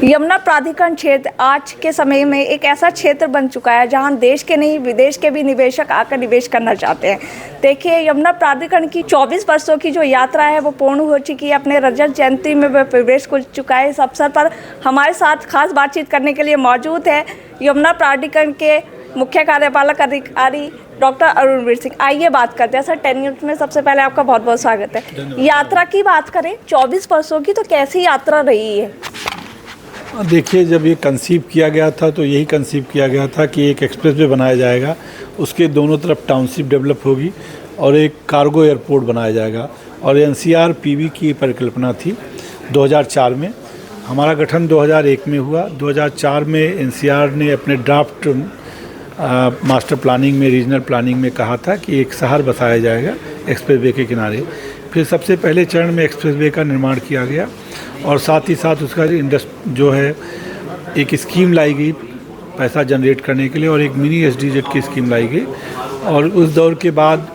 यमुना प्राधिकरण क्षेत्र आज के समय में एक ऐसा क्षेत्र बन चुका है जहां देश के नहीं विदेश के भी निवेशक आकर निवेश करना चाहते हैं। देखिए, यमुना प्राधिकरण की 24 वर्षों की जो यात्रा है वो पूर्ण हो चुकी है। अपने रजत जयंती में वह प्रवेश कर चुका है। इस अवसर पर हमारे साथ खास बातचीत करने के लिए मौजूद है यमुना प्राधिकरण के मुख्य कार्यपालक अधिकारी डॉक्टर अरुणवीर सिंह। आइए बात करते हैं। सर, 10 न्यूज़ में सबसे पहले आपका बहुत बहुत स्वागत है। यात्रा की बात करें 24 वर्षों की, तो कैसी यात्रा रही है? देखिए, जब ये कंसीव किया गया था तो यही कंसीव किया गया था कि एक एक्सप्रेसवे बनाया जाएगा, उसके दोनों तरफ टाउनशिप डेवलप होगी और एक कार्गो एयरपोर्ट बनाया जाएगा। और एनसीआर पीवी की परिकल्पना थी 2004 में। हमारा गठन 2001 में हुआ। 2004 में एनसीआर ने अपने ड्राफ्ट मास्टर प्लानिंग में, रीजनल प्लानिंग में कहा था कि एक शहर बसाया जाएगा एक्सप्रेसवे के किनारे। फिर सबसे पहले चरण में एक्सप्रेसवे का निर्माण किया गया और साथ ही साथ उसका जो है एक स्कीम लाई गई पैसा जनरेट करने के लिए और एक मिनी एसडीजेड की स्कीम लाई गई। और उस दौर के बाद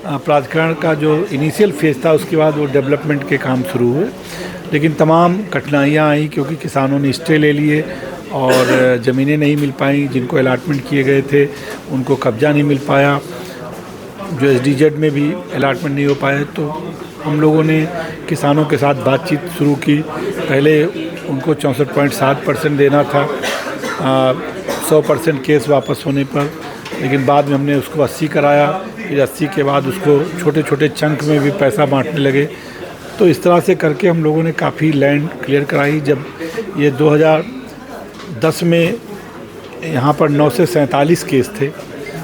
प्राधिकरण का जो इनिशियल फेज़ था उसके बाद वो डेवलपमेंट के काम शुरू हुए, लेकिन तमाम कठिनाइयाँ आई क्योंकि किसानों ने स्टे ले लिए और ज़मीनें नहीं मिल पाई। जिनको अलॉटमेंट किए गए थे उनको कब्जा नहीं मिल पाया, जो एसडीजेड में भी अलॉटमेंट नहीं हो पाए। तो हम लोगों ने किसानों के साथ बातचीत शुरू की। पहले उनको 64.7% देना था 100% केस वापस होने पर, लेकिन बाद में हमने उसको 80 कराया। फिर 80 के बाद उसको छोटे छोटे चंक में भी पैसा बांटने लगे। तो इस तरह से करके हम लोगों ने काफ़ी लैंड क्लियर कराई। जब ये 2010 में यहाँ पर 9 से 47 केस थे,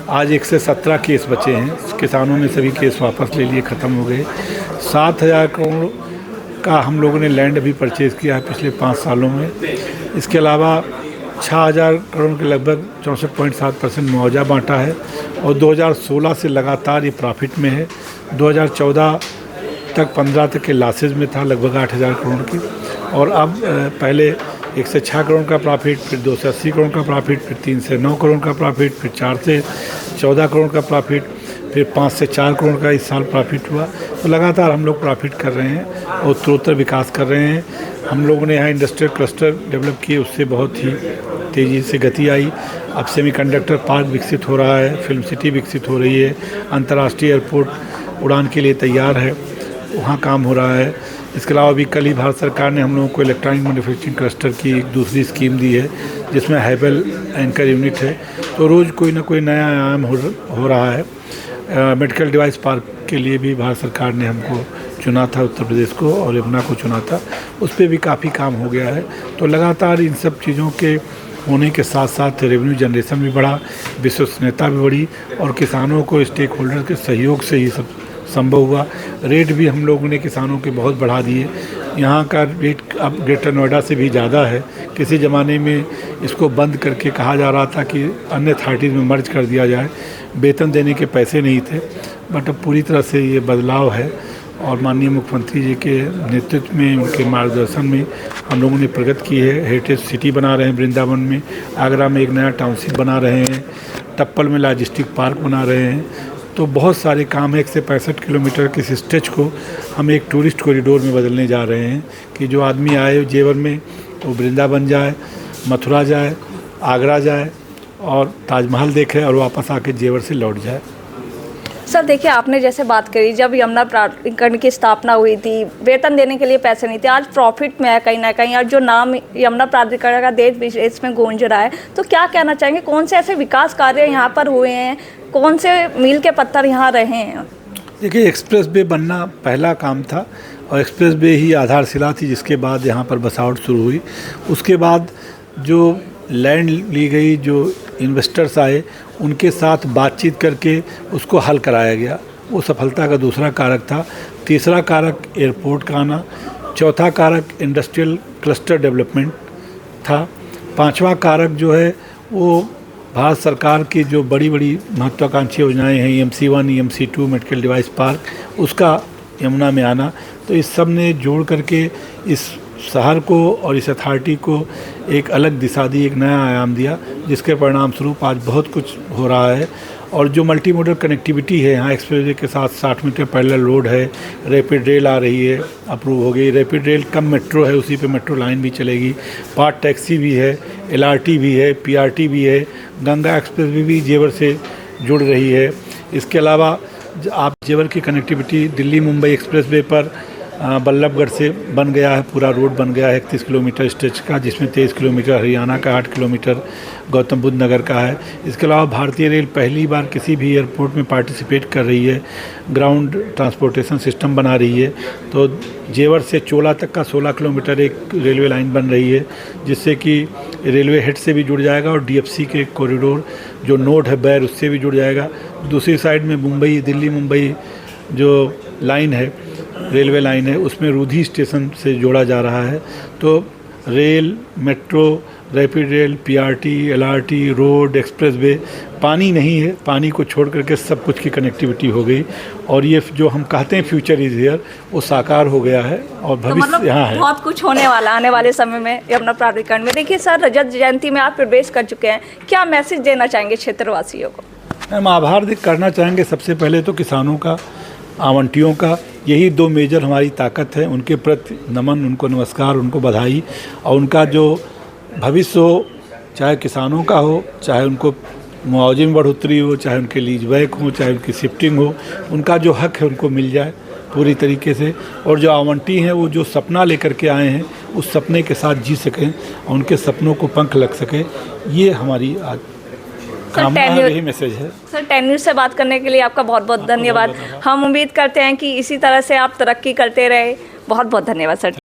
आज 117 केस बचे हैं। किसानों ने सभी केस वापस ले लिए, ख़त्म हो गए। 7,000 करोड़ का हम लोगों ने लैंड भी परचेज़ किया है पिछले 5 सालों में। इसके अलावा 6,000 करोड़ के लगभग 64.7% मुआवजा बांटा है और 2016 से लगातार ये प्रॉफिट में है। 2014 तक 15 तक के लॉसेज में था, लगभग 8,000 करोड़ की। और अब पहले 1 से 6 करोड़ का प्रॉफिट, फिर 2 से 80 करोड़ का प्रॉफिट, फिर 3 से 9 करोड़ का प्रॉफिट, फिर 4 से 14 करोड़ का प्रॉफिट, फिर 5 से 4 करोड़ का इस साल प्रॉफिट हुआ। तो लगातार हम लोग प्रॉफिट कर रहे हैं और उत्तरोत्तर विकास कर रहे हैं। हम लोगों ने यहाँ इंडस्ट्रियल क्लस्टर डेवलप किए, उससे बहुत ही तेज़ी से गति आई। अब सेमीकंडक्टर पार्क विकसित हो रहा है, फिल्म सिटी विकसित हो रही है, अंतर्राष्ट्रीय एयरपोर्ट उड़ान के लिए तैयार है, वहाँ काम हो रहा है। इसके अलावा अभी कल ही भारत सरकार ने हम लोगों को इलेक्ट्रॉनिक मैन्युफैक्चरिंग क्लस्टर की एक दूसरी स्कीम दी है जिसमें हैबल एंकर यूनिट है। तो रोज़ कोई ना कोई नया आयाम हो रहा है। मेडिकल डिवाइस पार्क के लिए भी भारत सरकार ने हमको चुना था, उत्तर प्रदेश को, और यमुना को चुना था। उस पर भी काफ़ी काम हो गया है। तो लगातार इन सब चीज़ों के होने के साथ साथ रेवेन्यू जनरेशन भी बढ़ा, विश्वसनीयता भी बढ़ी और किसानों को स्टेक होल्डर के सहयोग से ही सब संभव हुआ। रेट भी हम लोगों ने किसानों के बहुत बढ़ा दिए। यहाँ का रेट अब ग्रेटर नोएडा से भी ज़्यादा है। किसी ज़माने में इसको बंद करके कहा जा रहा था कि अन्य अथॉरिटीज़ में मर्ज कर दिया जाए, वेतन देने के पैसे नहीं थे, बट अब पूरी तरह से ये बदलाव है। और माननीय मुख्यमंत्री जी के नेतृत्व में, उनके मार्गदर्शन में हम लोगों ने प्रगति की है। हेरिटेज सिटी बना रहे हैं वृंदावन में, आगरा में एक नया टाउनशिप बना रहे हैं, टप्पल में लॉजिस्टिक पार्क बना रहे हैं। तो बहुत सारे काम है। 165 किलोमीटर के इस स्ट्रेच को हम एक टूरिस्ट कॉरिडोर में बदलने जा रहे हैं कि जो आदमी आए जेवर में वो वृंदावन जाए, मथुरा जाए, आगरा जाए और ताजमहल देखे और वापस आके जेवर से लौट जाए। सर, देखिए, आपने जैसे बात करी, जब यमुना प्राधिकरण की स्थापना हुई थी वेतन देने के लिए पैसे नहीं थे, आज प्रॉफिट में है कहीं ना कहीं, और जो नाम यमुना प्राधिकरण का देश विदेश में गूंज रहा है। तो क्या कहना चाहेंगे, कौन से ऐसे विकास कार्य यहाँ पर हुए हैं, कौन से मील के पत्थर यहाँ रहे हैं? देखिए, एक्सप्रेसवे बनना पहला काम था और एक्सप्रेसवे ही आधारशिला थी, जिसके बाद यहाँ पर बसावट शुरू हुई। उसके बाद जो लैंड ली गई, जो इन्वेस्टर्स आए, उनके साथ बातचीत करके उसको हल कराया गया। वो सफलता का दूसरा कारक था। तीसरा कारक एयरपोर्ट का आना, चौथा कारक इंडस्ट्रियल क्लस्टर डेवलपमेंट था, पांचवा कारक जो है वो भारत सरकार की जो बड़ी बड़ी महत्वाकांक्षी योजनाएं हैं, EMC1, EMC2 medical device park, उसका यमुना में आना। तो इस सब ने जोड़ करके इस शहर को और इस अथॉरिटी को एक अलग दिशा दी, एक नया आयाम दिया, जिसके परिणाम स्वरूप आज बहुत कुछ हो रहा है। और जो मल्टी मोडल कनेक्टिविटी है यहाँ एक्सप्रेसवे के साथ 60 मीटर पैरेलल रोड है, रैपिड रेल आ रही है, अप्रूव हो गई। रैपिड रेल कम मेट्रो है, उसी पे मेट्रो लाइन भी चलेगी, पार्ट टैक्सी भी है, LRT भी है, PRT भी है, गंगा एक्सप्रेसवे भी जेवर से जुड़ रही है। इसके अलावा आप जेवर की कनेक्टिविटी दिल्ली मुंबई एक्सप्रेसवे पर बल्लभगढ़ से बन गया है, पूरा रोड बन गया है 31 किलोमीटर स्ट्रेच का, जिसमें 23 किलोमीटर हरियाणा का, 8 किलोमीटर गौतम बुद्ध नगर का है। इसके अलावा भारतीय रेल पहली बार किसी भी एयरपोर्ट में पार्टिसिपेट कर रही है, ग्राउंड ट्रांसपोर्टेशन सिस्टम बना रही है। तो जेवर से चोला तक का 16 किलोमीटर एक रेलवे लाइन बन रही है, जिससे कि रेलवे हेड से भी जुड़ जाएगा और DFC के कॉरिडोर जो नोड है बैर, उससे भी जुड़ जाएगा। दूसरी साइड में मुंबई, दिल्ली मुंबई जो लाइन है, रेलवे लाइन है, उसमें रूधी स्टेशन से जोड़ा जा रहा है। तो rail, metro, rapid rail, PRT, LRT, road, expressway, पानी नहीं है, पानी को छोड़ करके सब कुछ की कनेक्टिविटी हो गई। और ये जो हम कहते हैं फ्यूचर इज हियर, वो साकार हो गया है और भविष्य यहाँ है। बहुत कुछ होने वाला आने वाले समय में यमुना प्राधिकरण में। देखिए सर, रजत जयंती में आप प्रवेश कर चुके हैं, क्या मैसेज देना चाहेंगे क्षेत्रवासियों को? हम आभार करना चाहेंगे सबसे पहले तो किसानों का, आवंटियों का। यही 2 मेजर हमारी ताकत है, उनके प्रति नमन, उनको नमस्कार, उनको बधाई। और उनका जो भविष्य हो, चाहे किसानों का हो, चाहे उनको मुआवजे में बढ़ोतरी हो, चाहे उनके लीज बैक हो, चाहे उनकी शिफ्टिंग हो, उनका जो हक है उनको मिल जाए पूरी तरीके से। और जो आवंटी हैं वो जो सपना लेकर के आए हैं, उस सपने के साथ जी सकें और उनके सपनों को पंख लग सके, ये हमारी आज यही मैसेज है। सर, 10 न्यूज़ से बात करने के लिए आपका बहुत बहुत धन्यवाद। हम उम्मीद करते हैं कि इसी तरह से आप तरक्की करते रहे। बहुत बहुत धन्यवाद सर।